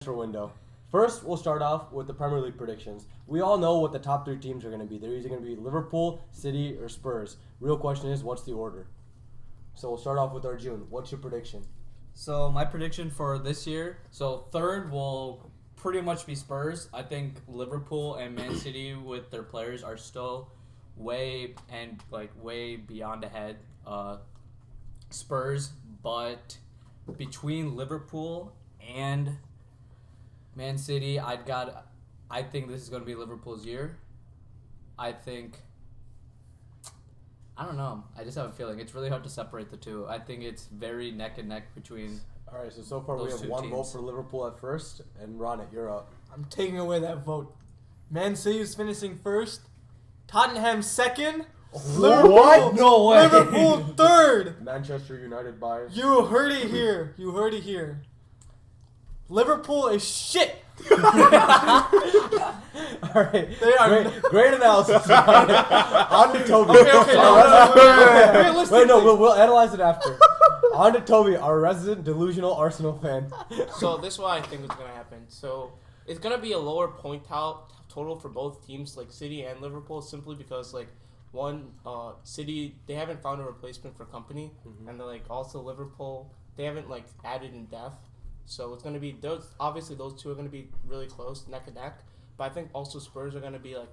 transfer window. First, we'll start off with the Premier League predictions. We all know what the top 3 teams are going to be. They're either going to be Liverpool, City, or Spurs. Real question is, what's the order? So we'll start off with Arjun. What's your prediction? So my prediction for this year, third will pretty much be Spurs. I think Liverpool and Man City with their players are still way beyond ahead. Spurs, but between Liverpool and Man City, I think this is going to be Liverpool's year. I don't know. I just have a feeling. It's really hard to separate the two. I think it's very neck and neck between. All right, so far we have one vote for Liverpool at first, and Ronit, you're up. I'm taking away that vote. Man City is finishing first. Tottenham second. Liverpool, what? No way. Liverpool third. Manchester United bias. You heard it here. Liverpool is shit. All right. They are great analysis. On to Toby. Okay. We'll analyze it after. On to Toby, our resident delusional Arsenal fan. So this is what I think is going to happen. So it's going to be a lower point total for both teams, like City and Liverpool, simply because City, they haven't found a replacement for Company, and then also Liverpool, they haven't added in depth. So it's going to be those two are going to be really close, neck and neck. But I think also Spurs are going to be they're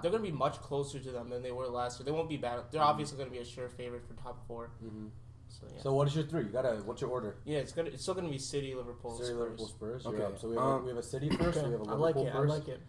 going to be much closer to them than they were last year. They won't be bad. They're obviously going to be a sure favorite for top 4. So, yeah. So what is your 3? What's your order? Yeah, it's still gonna be City, Liverpool, City, Spurs. Liverpool, Spurs. Okay. Yeah. So we have a City first. We have a Liverpool first. I like it.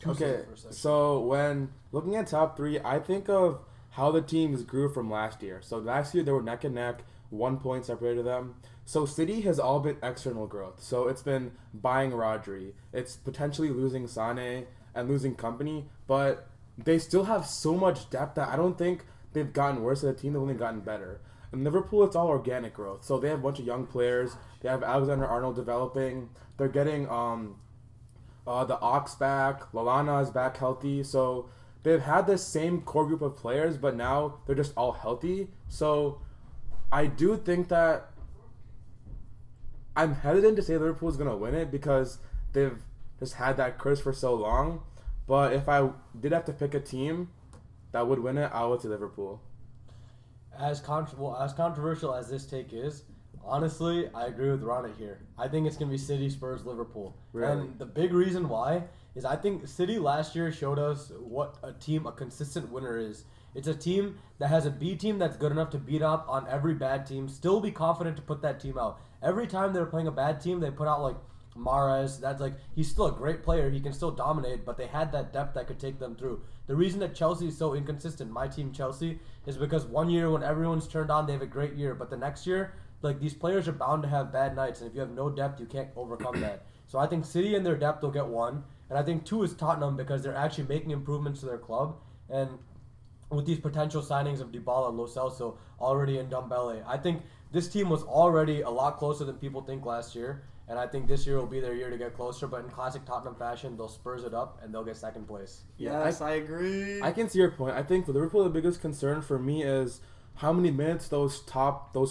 Okay, so when looking at top 3, I think of how the teams grew from last year. So last year they were neck and neck, 1 point separated them. So City has all been external growth. So it's been buying Rodri. It's potentially losing Sané and losing Company, but they still have so much depth that I don't think they've gotten worse as a team. They've only gotten better. In Liverpool, it's all organic growth. So they have a bunch of young players. They have Alexander-Arnold developing. They're getting the Ox back. Lallana is back healthy. So they've had this same core group of players, but now they're just all healthy. So I do think that I'm hesitant to say Liverpool is going to win it because they've just had that curse for so long. But if I did have to pick a team that would win it, I would say Liverpool. As controversial as this take is, honestly, I agree with Ronit here. I think it's going to be City, Spurs, Liverpool. Really? And the big reason why is I think City last year showed us what a consistent winner is. It's a team that has a B team that's good enough to beat up on every bad team, still be confident to put that team out. Every time they're playing a bad team, they put out Mahrez. That's he's still a great player. He can still dominate, but they had that depth that could take them through. The reason that Chelsea is so inconsistent, my team Chelsea, is because one year when everyone's turned on, they have a great year, but the next year, these players are bound to have bad nights, and if you have no depth, you can't overcome that. So I think City and their depth will get 1, and I think 2 is Tottenham because they're actually making improvements to their club, and with these potential signings of Dybala, Lo Celso, already in Ndombele, I think this team was already a lot closer than people think last year. And I think this year will be their year to get closer. But in classic Tottenham fashion, they'll Spurs it up and they'll get second place. Yes, I agree. I can see your point. I think for Liverpool, the biggest concern for me is how many minutes those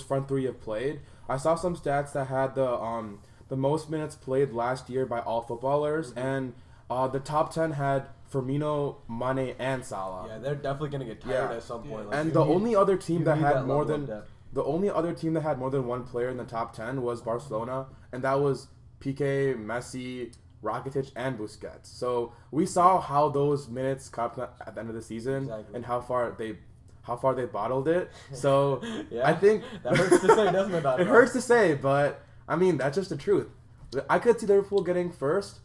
front 3 have played. I saw some stats that had the most minutes played last year by all footballers, and the top 10 had Firmino, Mane, and Salah. Yeah, they're definitely gonna get tired at some point. And the only other team that had more than one player in the top 10 was Barcelona, and that was Piqué, Messi, Rakitic, and Busquets. So we saw how those minutes cut at the end of the season and how far they bottled it. So yeah, I think that hurts to say, doesn't it? It hurts to say, but I mean that's just the truth. I could see Liverpool getting first.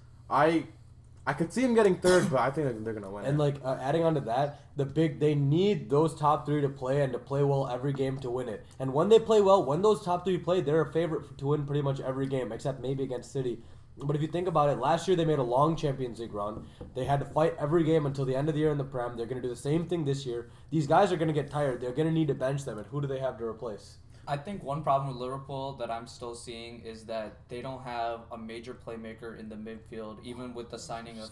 I could see them getting third, but I think they're gonna win. And adding on to that, they need those top 3 to play and to play well every game to win it. And when they play well, when those top 3 play, they're a favorite to win pretty much every game, except maybe against City. But if you think about it, last year they made a long Champions League run. They had to fight every game until the end of the year in the Prem. They're gonna do the same thing this year. These guys are gonna get tired. They're gonna need to bench them. And who do they have to replace? I think one problem with Liverpool that I'm still seeing is that they don't have a major playmaker in the midfield, even with the signing of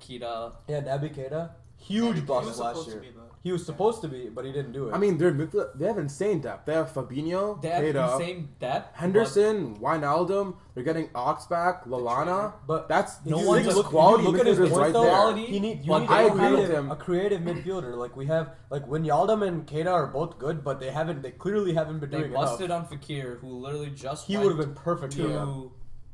Kita. Yeah, Naby Keita, huge He bust was last supposed to year. be, though. He was supposed to be, but he didn't do it. I mean, they have insane depth. They have Fabinho, They have Keita, insane depth. Henderson, Wijnaldum. They're getting Ox back, Lallana. but That's No if you one's look- a if you quality look at his midfielders point right though, there. Quality, You need but a I agree with creative- him. a creative midfielder. Like we have, like Wijnaldum and Keita are both good, but they clearly haven't been They doing enough. busted on Fakir, who literally just He went would have been perfect for them. to.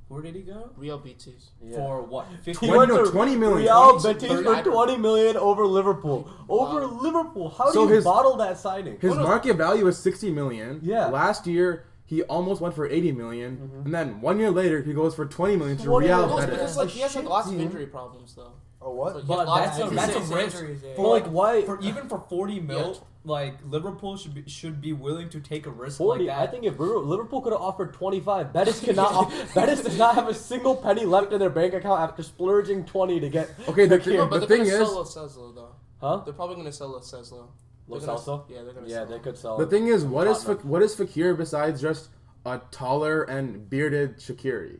Where did he go? Real BTs. Yeah. For what? 50 He went to 20 million. Real 20 Betis for 30. 20 million over Liverpool. Over Wow. Liverpool. How So do you his- bottle that signing? His market value is 60 million. Yeah. Last year he almost went for 80 million, Mm-hmm. and then 1 year later he goes for 20 million to 20 Real million. No, Betis. because like he has like shit lots of team. injury problems though. Oh what? So he But has lots that's of a injuries. that's a risk. Injuries, yeah. For Like, why- For even for 40 mil, Yeah. like Liverpool should be willing to take a risk 40. like that. I think if Liverpool could have offered 25, Betis cannot. Betis does not have a single penny left in their bank account after splurging 20 to get. Okay, the, Fakir. But the they're thing gonna is, sell Lo Celso though. Huh? They're probably gonna sell Lo Celso. Lo They're gonna- Celso? Yeah, they're gonna Yeah, sell. they could sell. the thing is, what is Tottenham. Fakir besides just a taller and bearded Shaqiri,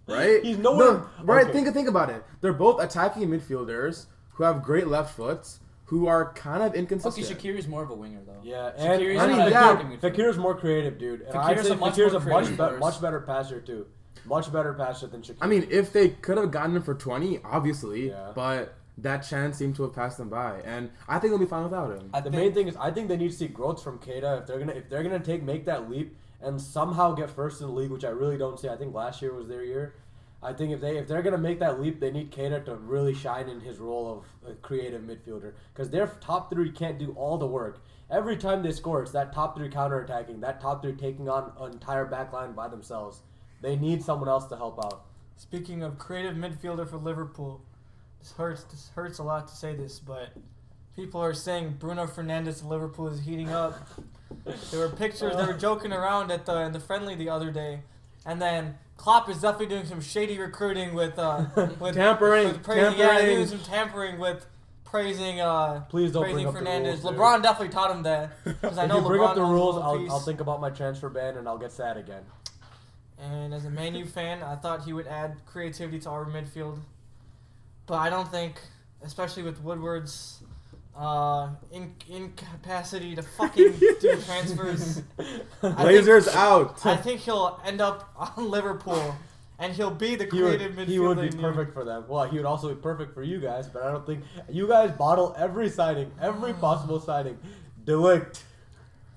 right? He's nowhere- No, right. okay. Think about it. They're both attacking midfielders who have great left foots, who are kind of Okay, inconsistent. Shaqiri is more of a winger though. Yeah, and Shaqiri's I mean, not a yeah, attacking midfielder. Fakir's more creative, dude. And I'd Fakir's say a much Fakir's more a creative player. much better passer too. Much better passer than Shaqiri. I mean, if they could have gotten him for 20, obviously, Yeah. but that chance seemed to have passed them by, and I think they'll be fine without him. I the think- main thing is I think they need to see growth from Keita if they're gonna make that leap and somehow get first in the league, which I really don't see. I think last year was their year. I think if they're gonna make that leap, they need Keita to really shine in his role of a creative midfielder because their top three can't do all the work. Every time they score, it's that top three counterattacking, that top three taking on an entire back line by themselves. They need someone else to help out. Speaking of creative midfielder for Liverpool, this hurts a lot to say this, but people are saying Bruno Fernandes to Liverpool is heating up. There were pictures they were joking around at in the friendly the other day, and then Klopp is definitely doing some shady recruiting with Tampering, with praising, yeah, tampering. doing some tampering with praising Please don't praising bring up the Fernandes. rules, dude. LeBron definitely taught him that because I If know you bring LeBron up the owns a rules, little I'll piece. think about my transfer ban and I'll get sad again. And as a Man U fan, I thought he would add creativity to our midfield. But I don't think, especially with Woodward's incapacity to fucking do transfers, Blazers out. I think he'll end up on Liverpool, and he'll be the He would, creative midfielder. he would be they need. perfect for them. Well, he would also be perfect for you guys, but I don't think you guys bottle every signing, every possible signing. Delict.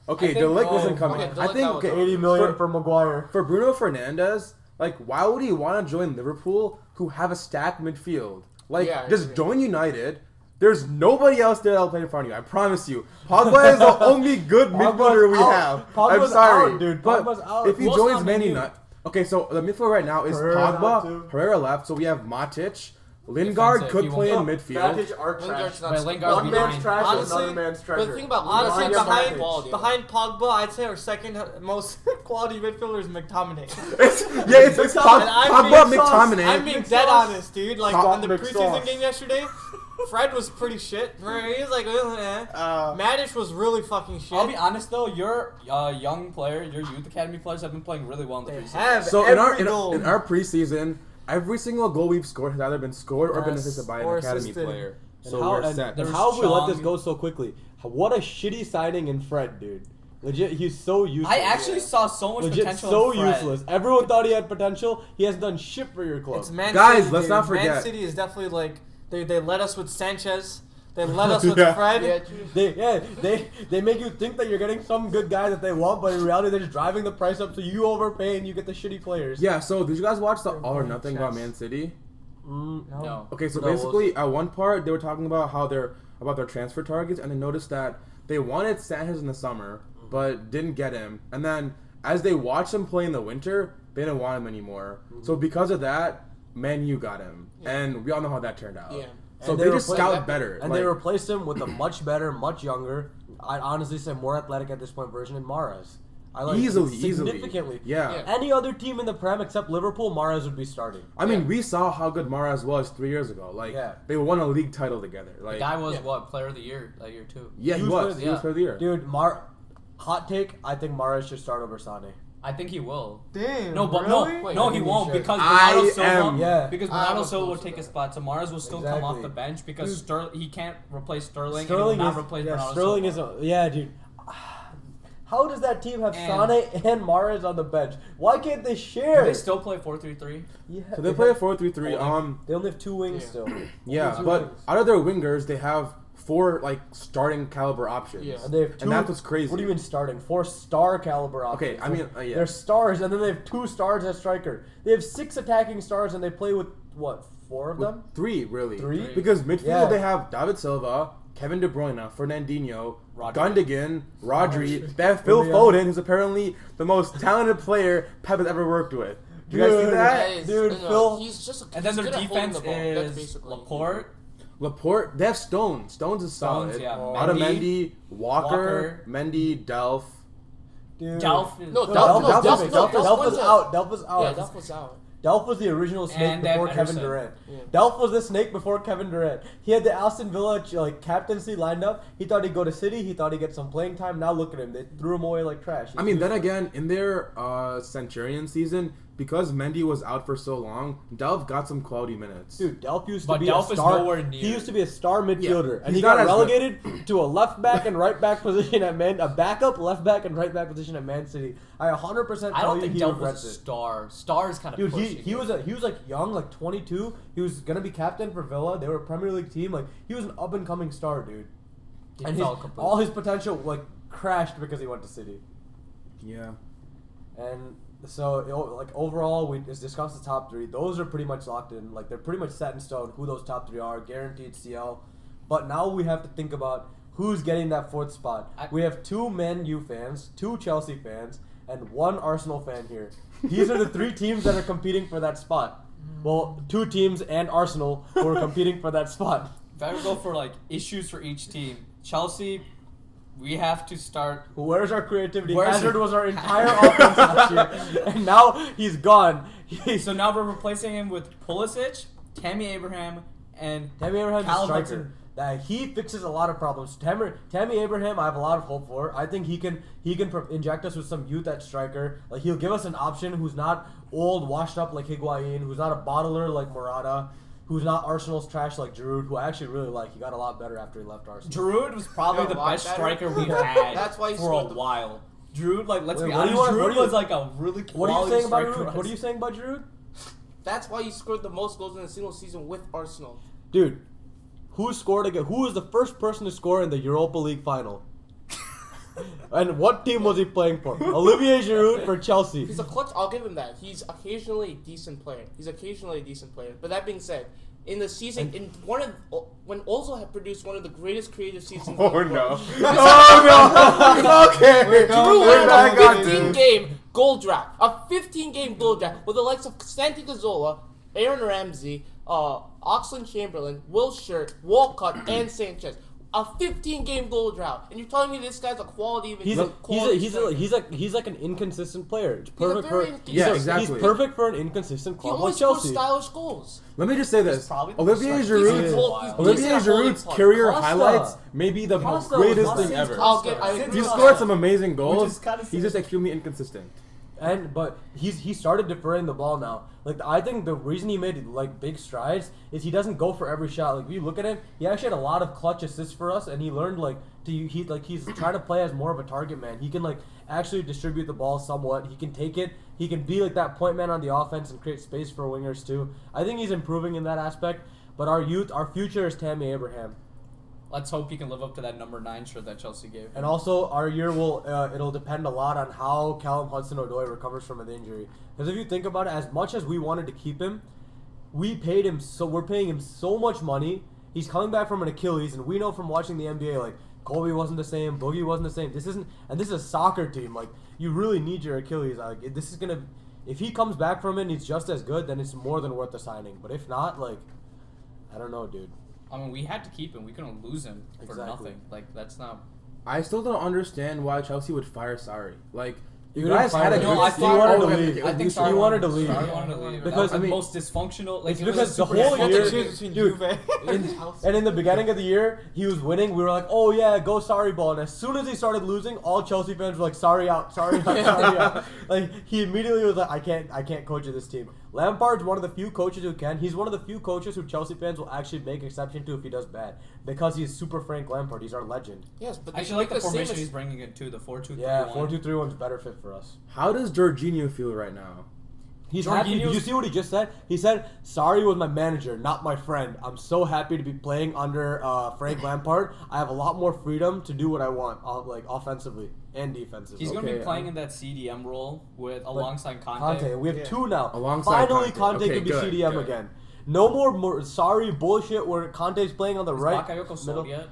Okay, I think- Delict wasn't oh, coming. okay, I Delict think out was okay, 80 million for Maguire. for Bruno Fernandes, like, why would he want to join Liverpool who have a stacked midfield? Like, Yeah, I just agree. join United. There's nobody else there that'll play in front of you. I promise you. Pogba is the only good Pogba's midfielder we out. have. Pogba's I'm sorry, out, dude. but Pogba's out. if he Who else joins on Man Man U? United, okay. So the midfield right now is Herrera's out too. Pogba, Herrera left. So we have Matic. Lingard Defensive, could he play in won't- midfield. are Lingard's not. But Lingard's One man's behind. trash is Honestly, another man's But treasure. the thing about Honestly, Lingard's behind- not quality. Behind Pogba, I'd say our second most quality midfielder is McTominay. It's And I'm Pogba, being- McTominay. I'm being dead honest, dude. Like Top on the mixed preseason sauce. game yesterday, Fred was pretty shit. He was like, Matic was really fucking shit. I'll be honest though, your young player, your youth academy players have been playing really well in the They preseason. have. So in Every goal. our preseason, every single goal we've scored has either been scored or been Yes, assisted by an or academy assisted. player. And So how, we're and, set. and There's how have we let this Chong. go so quickly? What a shitty signing in Fred, dude. Legit, he's so useless. I actually saw so much Legit, potential so in Fred. useless. Everyone thought he had potential. He hasn't done shit for your club. It's Man Guys, City, let's dude. not forget. Man City is definitely like they led us with Sanchez. They led us with Yeah. Fred. Yeah, true. They make you think that you're getting some good guy that they want, but in reality they're just driving the price up so you overpay and you get the shitty players. Yeah, so did you guys watch the They're All or going Nothing chess. about Man City? No. Okay, so No, basically at one part they were talking about how about their transfer targets, and they noticed that they wanted Sanchez in the summer but didn't get him, and then as they watched him play in the winter, they didn't want him anymore. So because of that, Man U got him, and we all know how that turned out. Yeah. So And they they just replaced- scout better. And they replaced him with a much better, much younger, I'd honestly say more athletic at this point version in Mahrez. I like Easily. significantly. Yeah. Yeah. Any other team in the Prem except Liverpool, Mahrez would be starting. I mean, Yeah. we saw how good Mahrez was 3 years ago. Like, Yeah. they won a league title together. The Like, guy was Yeah. what, player of the year that year too. yeah, he He was was. good, He was yeah. for the year. Dude, hot take, I think Mahrez should start over Sane. I think he will. Damn. No, but really? Wait, no, I he think he won't should. because I Bernardo Silva. am. Yeah. Because I Bernardo was Silva will close to take his that. spot. So Mars will still come off Exactly. the bench because Dude. he can't replace Sterling. Sterling and he will is not replace yeah. Bernardo Sterling is Silva. yeah, dude. How does that team have And- Sane and Mahrez on the bench? Why can't they Do share? they still play 4-3-3? Yeah, So they play a 4-3-3. They only have 2 wings Yeah. still. Yeah, Only 2 but wings. out of their wingers, they have 4 like starting caliber options. Yeah. And they have 2. And that's what's crazy. What do you mean starting? 4 star caliber options. Okay, I mean, yeah. They're stars, and then they have 2 stars as striker. They have 6 attacking stars, and they play with what? 4 of With them? 3 really. 3? Because midfield Yeah. they have David Silva, Kevin De Bruyne, Fernandinho, Rodri. Gundogan, Rodri. Rodri. They have Phil Willian. Foden, who's apparently the most talented player Pep has ever worked with. Do you guys see Dude. that? Dude, Phil- He's just And then he's their good at holding defense the ball. That's is basically Laporte. Laporte, they have Stones. Stones is solid. yeah. Otamendi, Walker, Walker. Mendy, Delph. Dude. Delph. No, No, Delph- Delph Delph- was no, Delph Delph was was out. Delph was out. Yeah, Delph was out. Delph was the original snake And before then Kevin Ederson. Durant. Yeah. Delph was the snake before Kevin Durant. He had the Aston Villa like captaincy lined up. He thought he'd go to City. He thought he'd get some playing time. Now look at him. They threw him away like trash. I mean, then again, in their Centurion season, because Mendy was out for so long, Delph got some quality minutes. Dude, Delph used to But be Delph a is star. nowhere near. He used to be a star midfielder, and he's he not got as good. relegated to a left back and right back position at a backup left back and right back position at Man City. I 100% I tell don't you think he Delph regrets was a it. star. Star is kind of Dude, pushing he it. was like young, like 22. He was gonna be captain for Villa. They were a Premier League team. Like he was an up and coming star, dude. He And fell completely. all his potential like crashed because he went to City. Yeah. And so, like overall, we just discussed the top 3. Those are pretty much locked in. Like they're pretty much set in stone who those top 3 are, guaranteed CL. But now we have to think about who's getting that 4th spot. We have 2 Man U fans, 2 Chelsea fans, and 1 Arsenal fan here. These are the 3 teams that are competing for that spot. Well, 2 teams and Arsenal who are competing for that spot. If I were to go for like issues for each team, Chelsea, we have to start. Where's our creativity? Where's Hazard it? was our entire offense last year, and now he's gone. So now we're replacing him with Pulisic, Tammy Abraham, and Tammy Abraham's a Callum striker. Hudson. That he fixes a lot of problems. Tammy Abraham, I have a lot of hope for. I think he can inject us with some youth at striker. Like he'll give us an option who's not old, washed up like Higuain, who's not a bottler like Morata, who's not Arsenal's trash like Giroud, who I actually really like. He got a lot better after he left Arsenal. Giroud was probably Yeah, the a lot best better. striker we've had That's why he for a scored the- while. Giroud, like, let's Wait, be what do honest, you want- what Giroud do you- was like a really quality What are you saying about striker. Giroud? What are you saying about Giroud? That's why he scored the most goals in a single season with Arsenal. Dude, who scored again? Who was the first person to score in the Europa League final? And what team was he playing for? Olivier Giroud for Chelsea. He's a clutch. I'll give him that. He's occasionally a decent player. But that being said, in the season, when Ozil had produced one of the greatest creative seasons. Oh in the no. world, Oh no. Okay. Drew We're went back on on a this. 15-game goal draft. A 15-game goal draft with the likes of Santi Cazorla, Aaron Ramsey, Oxlade-Chamberlain, Will Shirt, Walcott, and Sanchez. A 15-game goal drought, and you're telling me this guy's a quality? He's like an inconsistent player. It's He's a perfect very for inconsistent- Yeah, he's exactly. perfect for an inconsistent He club only like scores Chelsea. stylish goals. Let me just say He's this. probably the Olivier best striker. Giroud's He's Olivier decent at holding Giroud's puck. career Costa. highlights may be the Costa greatest was thing not ever. I'll get. Since He Costa. scored some amazing goals. is kinda He's just extremely inconsistent. But he started deferring the ball now. Like I think the reason he made like big strides is he doesn't go for every shot. Like if you look at him, he actually had a lot of clutch assists for us, and he learned he's trying to play as more of a target man. He can like actually distribute the ball somewhat. He can take it. He can be like that point man on the offense and create space for wingers too. I think he's improving in that aspect. But our future is Tammy Abraham. Let's hope he can live up to that number 9 shirt that Chelsea gave him. And also, our year it'll depend a lot on how Callum Hudson-Odoi recovers from an injury. Because if you think about it, as much as we wanted to keep him, we're paying him so much money. He's coming back from an Achilles, and we know from watching the NBA, like Kobe wasn't the same, Boogie wasn't the same. This is a soccer team. Like you really need your Achilles. Like if he comes back from it and he's just as good, then it's more than worth the signing. But if not, like I don't know, dude. I mean, we had to keep him. We couldn't lose him for Exactly. nothing. Like, that's not... I still don't understand why Chelsea would fire Sarri. Like, You guys had a No, good I season. think wanted to Oh, leave. I think He wanted to leave. Sarri wanted to leave. Because, That was I mean, the most dysfunctional. Like it's it was because a the super whole dysfunctional year- team. between Dude, Juve. And in the beginning of the year, he was winning. We were like, "Oh yeah, go Sarri ball." And as soon as he started losing, all Chelsea fans were like, "Sarri out, Sarri out, Sarri out." Like he immediately was like, "I can't coach this team." Lampard's one of the few coaches who can. He's one of the few coaches who Chelsea fans will actually make exception to if he does bad, because he's Super Frank Lampard. He's our legend. Yes, but I they actually like make the formation same he's bringing it to the 4-2-3-1. Yeah, 4-2-3-1's better fit for us. How does Jorginho feel right now? He's happy. Did you Jorginho's- see what he just said? He said, "Sarri was my manager, not my friend. I'm so happy to be playing under Frank Lampard. I have a lot more freedom to do what I want, like offensively and defensively." He's going to be Okay, playing in that CDM role alongside Conte. We have Yeah. two now. Alongside Finally, Conte. Conte Okay, could be good, CDM good. again. No more sorry bullshit where Conte's playing on the Is right. Bakayoko sold middle. yet?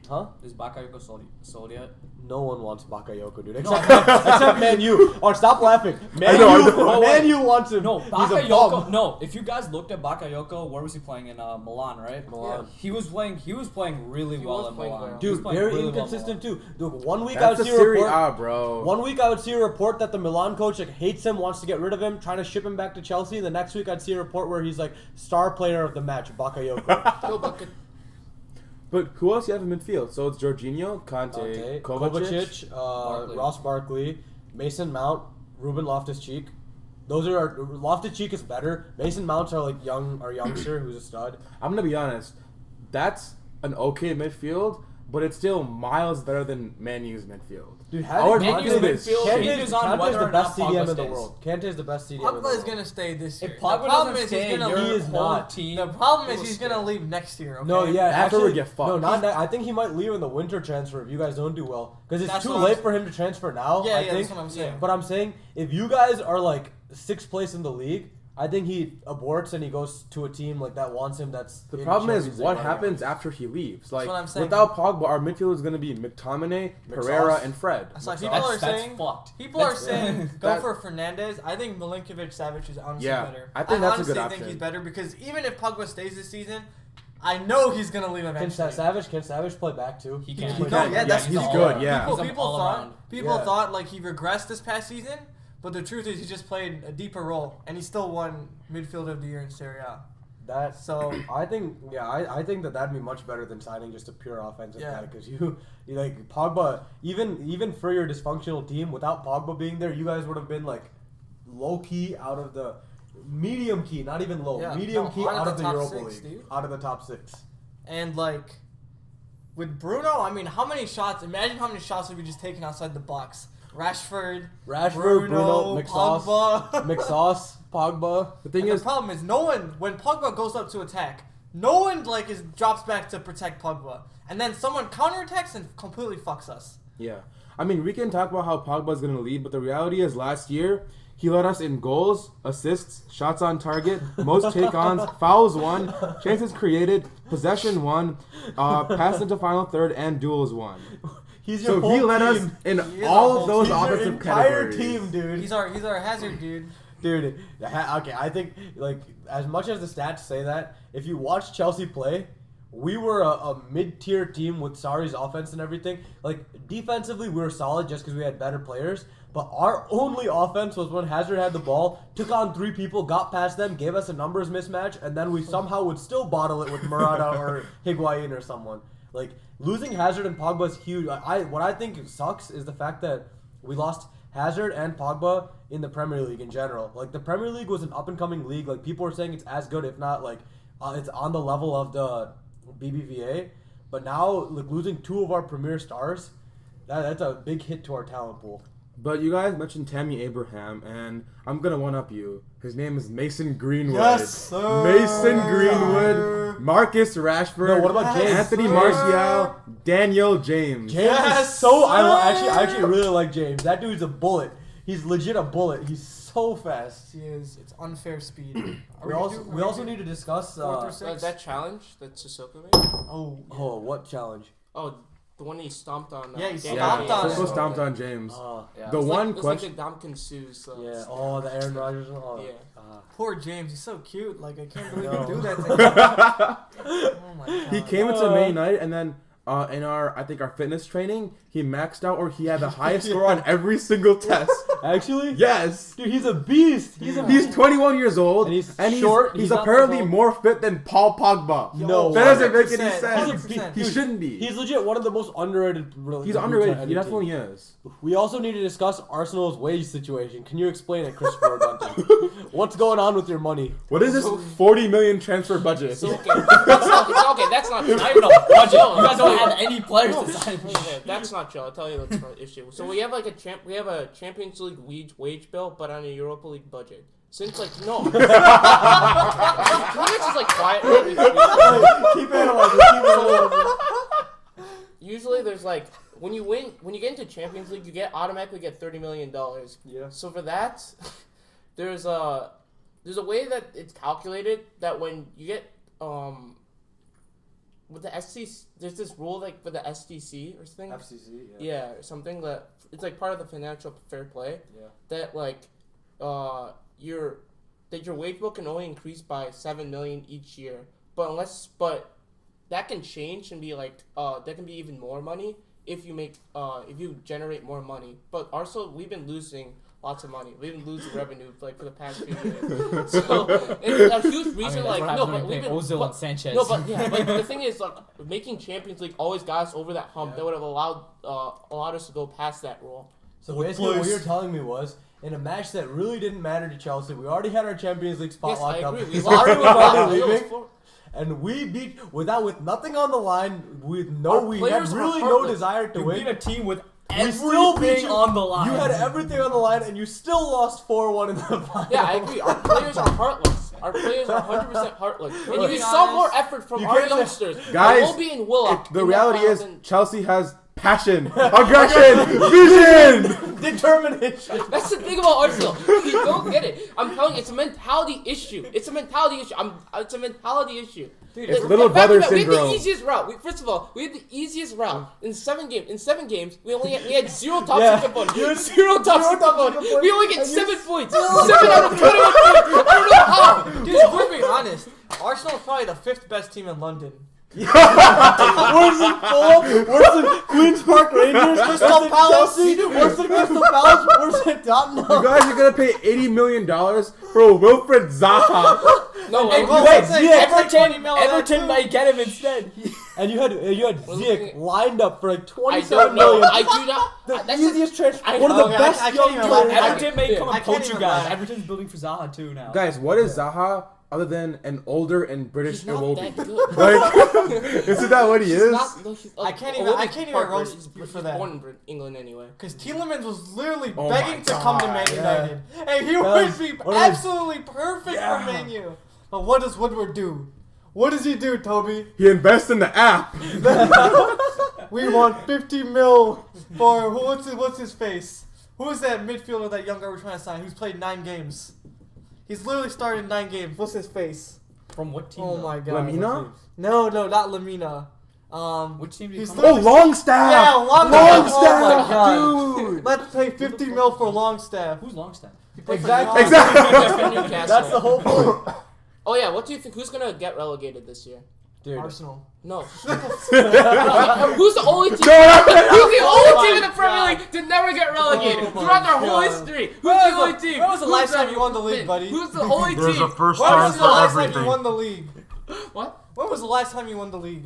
Huh? Is Bakayoko sold yet? No one wants Bakayoko, dude. Except Man U. Or stop laughing. I know. Man U wants him. No, He's a Bakayoko. bum. No, if you guys looked at Bakayoko, where was he playing in Milan? Right. Milan. He was playing. He was playing really He well was in playing Milan. well. He was Dude, playing very really well in inconsistent Milan. too. Dude, one week I That's would the see a Serie report. A, bro. One week I would see a report that the Milan coach like hates him, wants to get rid of him, trying to ship him back to Chelsea. The next week I'd see a report where he's like star player of the match, Bakayoko. No, but But who else you have in midfield? So it's Jorginho, Conte, Conte, Kovacic. Barkley. Ross Barkley, Mason Mount, Ruben Loftus-Cheek. Those are our, Loftus-Cheek is better. Mason Mounts are like our youngster who's a stud. I'm gonna be honest. That's an okay midfield, but it's still miles better than Man U's midfield. Dude, Our Man U's midfield is midfield shit. hinges on Kante's whether the or best not CDM Pogba in the stays. world. Kante's the best CDM in the Pogba is world. gonna stay this year. If The Pogba problem doesn't is he's stay, gonna your He is whole not. team. The problem is will he's stay. gonna leave next year. Okay? No, yeah, After we actually, get fucked. no, not that. I think he might leave in the winter transfer if you guys don't do well, because it's That's too what late I'm- for him to transfer now. Yeah, I yeah, think. that's what I'm saying. But I'm saying if you guys are like sixth place in the league, I think he aborts and he goes to a team like that wants him. That's The in problem is Champions League what running. happens after he leaves. Like what I'm saying. without Pogba, our midfield is gonna be McTominay, Pereira, and Fred. That's like That's- people are that's saying. fucked. People are That's- saying go that- for Fernandez. I think Milinkovic Savic is honestly Yeah, better. I think that's a honestly good think option. he's better because even if Pogba stays this season, I know he's gonna leave Can eventually. Savage play back too? He can. He No, can. yeah, that's he's all good. around. Yeah. He's an People all-around. Yeah. thought like he regressed this past season, but the truth is he just played a deeper role and he still won midfielder of the year in Serie A. That So I think I think that'd be much better than signing just a pure offensive Yeah. guy because you like Pogba even for your dysfunctional team without Pogba being there you guys would have been like low key out of the medium key, not even low, Yeah, medium no, key out of out the of the top Europa 6, League, dude. out of the top 6. and like with Bruno, I mean, how many shots? Imagine how many shots have we just taken outside the box. Rashford, Bruno, McSauce, Pogba. McSauce, Pogba. The thing And is, the problem is, no one when Pogba goes up to attack, no one like drops back to protect Pogba, and then someone counterattacks and completely fucks us. yeah. I mean, we can talk about how Pogba's gonna lead, but the reality is, last year he led us in goals, assists, shots on target, most take-ons, fouls won, chances created, possession won, pass into final third, and duels won. He's your So whole he led us team. in He is all our of whole those He's your offensive entire categories. team, dude. He's our hazard dude. Dude, okay, I think, like, as much as the stats say that, if you watch Chelsea play, we were a mid-tier team with Sarri's offense and everything. Like, defensively, we were solid just because we had better players. But our only offense was when Hazard had the ball, took on 3 people, got past them, gave us a numbers mismatch, and then we somehow would still bottle it with Murata or Higuain or someone. Like, losing Hazard and Pogba is huge. What I think sucks is the fact that we lost Hazard and Pogba in the Premier League in general. Like, the Premier League was an up-and-coming league. Like, people are saying it's as good, if not, like, it's on the level of the BBVA. But now, like, losing 2 of our premier stars, that's a big hit to our talent pool. But you guys mentioned Tammy Abraham, and I'm gonna one-up you. His name is Mason Greenwood. Yes, sir. Mason Greenwood, Marcus Rashford, No, what about James? Anthony Sir. Martial, Daniel James. James Yes, is so... sir. I actually really like James. That dude's a bullet. He's legit a bullet. He's so fast. He is. It's unfair speed. Are We also need to discuss... fourth or So sixth? that challenge that Sissoko made? Oh, Oh, what challenge? Oh, the one he stomped on. Yeah, he Daniel stomped Yeah, on James. Sissoko him. stomped on James. Yeah. The It's one like, question. It's like the Domkin Sue's. Yeah. Oh, the Aaron Rodgers one. Oh, Yeah. poor James. He's so cute. Like I can't believe No. you do that to him. Oh my god. He came into May night, and then in our fitness training, he maxed out, or he had the highest score on every single test, Actually? Yes. Dude, he's a beast. He's 21 years old, And he's short. He's He's not apparently that tall. more fit than Paul Pogba. No. That doesn't make any 100%, sense. 100%. He shouldn't be. He's legit one of the most underrated. He's recruits on underrated. any He definitely team. is. We also need to discuss Arsenal's wage situation. Can you explain it, Christopher Dunton? What's going on with your money? What is this 40 million transfer budget? So, okay, that's not true. I don't know. Budget. You guys don't have any players to sign. Okay, that's not true. I'll tell you that's not issue. So we have like a Champions League wage bill, but on a Europa League budget. Since like no, can we just like quiet? Keep analyzing. Usually there's like when you get into Champions League, you automatically get $30 million. Yeah. So for that, there's a way that it's calculated that when you get with the SCC, there's this rule like for the SDC or something. FCC. Yeah, or something that it's like part of the financial fair play. Yeah. That like your wage bill can only increase by $7 million each year, but that can change and be like that can be even more money if you generate more money. But also we've been losing lots of money. We've been losing revenue like for the past few years. So it's a huge reason Ozil and Sanchez. No, but yeah, but the thing is, like, making Champions League always got us over that hump. That would have allowed us to go past that rule. So basically, what you're telling me was, in a match that really didn't matter to Chelsea, we already had our Champions League spot Yes, locked I up. agree. Sarri was already It was leaving, and we beat with nothing on the line. We had players are really no heartless. desire to You win. beat a team with We still beat everything you on the line. You had everything on the line, and you still lost 4-1 in the final. Yeah, I agree. Our players are heartless. Our players are 100% heartless. And you Look, need some more honest, effort from you our can't say- youngsters. Guys, Iwobi and Willock. The in that reality final is than- Chelsea has passion, aggression, vision. Determination. That's the thing about Arsenal. You don't get it. I'm telling you, it's a mentality issue. It's a mentality issue. It's a mentality issue. Dude, It's The little fact brother that we had the syndrome. easiest route. First of all, we had the easiest route in 7 games. In 7 games, we had 0 top Yeah. second points. You had 0 top zero second top points. second points, We only get and you 7 points. 7 out of 21 points. I don't know how. Dude, if we're being honest, Arsenal is probably the 5th best team in London. Worse than Fulham, worse than Queen's Park Rangers, Crystal Palace, worse than Crystal Palace, worse than Tottenham. You guys are gonna pay $80 million for Wilfred Zaha. No, Hey, wait, well, wait, let's say Ziyech, it's like 20 mil on that Everton too. might get him instead. And you had Ziyech lined up for like I 27 don't know. million. I do not. The That's easiest transfer. I- One of the okay, best I can't young even players. lie. Everton may come I and can't poach you even guys. lie. Everton's building for Zaha too now. Guys, what is Zaha other than an older and British He's not Iwobi? that good. Like, isn't that what he He's is? not- no, he's- I can't even- Iwobi's I can't even part roast British. you He's for that. born in England anyway. Because Tielemans was literally Oh begging my to come to Man God, United. And he That would was be one of the- absolutely perfect Yeah. for Man U. But what does Woodward do? What does he do, Toby? He invests in the app. We want 50 mil for what's his face? Who is that midfielder, that young guy we're trying to sign, who's played 9 games? He's literally started 9 games. What's his face? From what team? Oh though? my god. Lamina? No, not Lamina. Which team did he He's come Oh, literally- Longstaff. Yeah, Longstaff. Longstaff, Oh my god. dude. Let's pay 50 mil for Longstaff. Who's Longstaff? He played for Exactly. Longstaff. For Newcastle. That's the whole point. Oh yeah, what do you think? Who's gonna get relegated this year? Dude. Arsenal. No. Who's the only team? No, Who's the Oh only team in my the Premier God. League to never get relegated Oh my throughout their whole God. history? Who's When the was only the- team? when was the Who's last the- time you won the league, buddy? Who's the only team? There's a first When time was for the last time you everything. won the league? What? When was the last time you won the league?